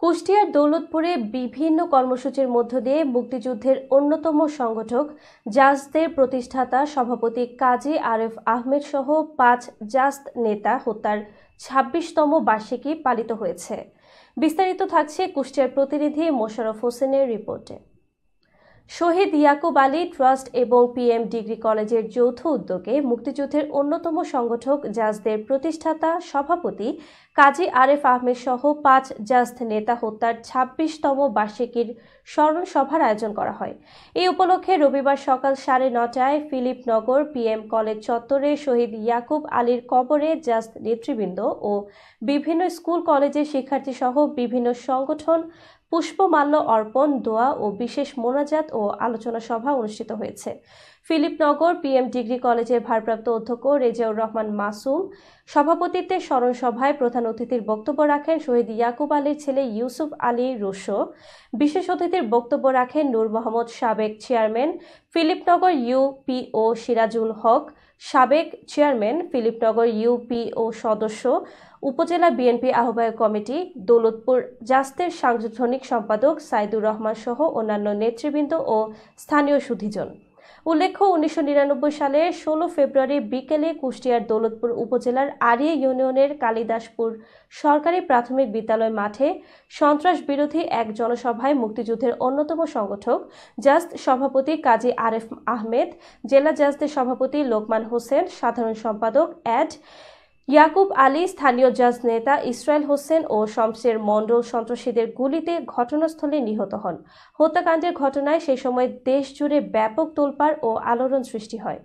কুষ্টিয়ার দৌলতপুরে বিভিন্ন কর্মসূচির মধ্য দিয়ে মুক্তিযুদ্ধের অন্যতম সংগঠক জাসদের প্রতিষ্ঠাতা সভাপতি কাজী আরেফ আহমেদ সহ ৫ জাসদ নেতা হত্যার ২৬তম বার্ষিকী পালিত হয়েছে। বিস্তারিত থাকছে কুষ্টিয়ার প্রতিনিধি মোশাররফ হোসেনের রিপোর্টে। শহীদ ইয়াকুব আলী ট্রাস্ট এবং পিএম ডিগ্রি কলেজের যৌথ উদ্যোগে মুক্তিযুদ্ধের অন্যতম সংগঠক জাসদের প্রতিষ্ঠাতা সভাপতি কাজী আরেফ আহমেদ সহ ৫ জাসদ নেতা হত্যার ২৬তম বার্ষিকীর স্মরণ সভার আয়োজন করা হয়। এই উপলক্ষে রবিবার সকাল ৯:৩০টায় ফিলিপনগর পিএম কলেজ চত্বরে শহীদ ইয়াকুব আলীর কবরে জাসদ নেতৃবৃন্দ ও বিভিন্ন স্কুল কলেজের শিক্ষার্থী সহ বিভিন্ন সংগঠন পুষ্পমাল্য অর্পণ, দোয়া ও বিশেষ মোনাজাত ও আলোচনা সভা অনুষ্ঠিত হয়েছে। ফিলিপনগর পিএম ডিগ্রি কলেজের ভারপ্রাপ্ত অধ্যক্ষ রেজাউর রহমান মাসুম সভাপতিত্বে স্মরণ সভায় প্রধান অতিথির বক্তব্য রাখেন শহীদ ইয়াকুব আলীর ছেলে ইউসুফ আলী রুশো। বিশেষ অতিথির বক্তব্য রাখেন নূর মোহাম্মদ, সাবেক চেয়ারম্যান ফিলিপনগর ইউপিও সিরাজুল হক, সাবেক চেয়ারম্যান ফিলিপনগর ইউপিও সদস্য, উপজেলা বিএনপি আহ্বায়ক কমিটি, দৌলতপুর জাসদের সাংগঠনিক সম্পাদক সাইদুর রহমান সহ অন্যান্য নেতৃবৃন্দ ও স্থানীয় সুধীজন। উল্লেখ্য, ১৯৯৯ সালের ১৬ ফেব্রুয়ারি বিকেলে কুষ্টিয়ার দৌলতপুর উপজেলার আড়িয়া ইউনিয়নের কালিদাসপুর সরকারি প্রাথমিক বিদ্যালয় মাঠে সন্ত্রাস বিরোধী এক জনসভায় মুক্তিযুদ্ধের অন্যতম সংগঠক জাসদ সভাপতি কাজী আরেফ আহমেদ, জেলা জাসদের সভাপতি লোকমান হোসেন, সাধারণ সম্পাদক অ্যাড ইয়াকুব আলী, স্থানীয় জাসদ নেতা ইসরায়েল হোসেন ও শমশের মণ্ডল সন্ত্রাসীদের গুলিতে ঘটনাস্থলে নিহত হন। হত্যাকাণ্ডের ঘটনায় সে সময় দেশ জুড়ে ব্যাপক তোলপাড় ও আলোড়ন সৃষ্টি হয়।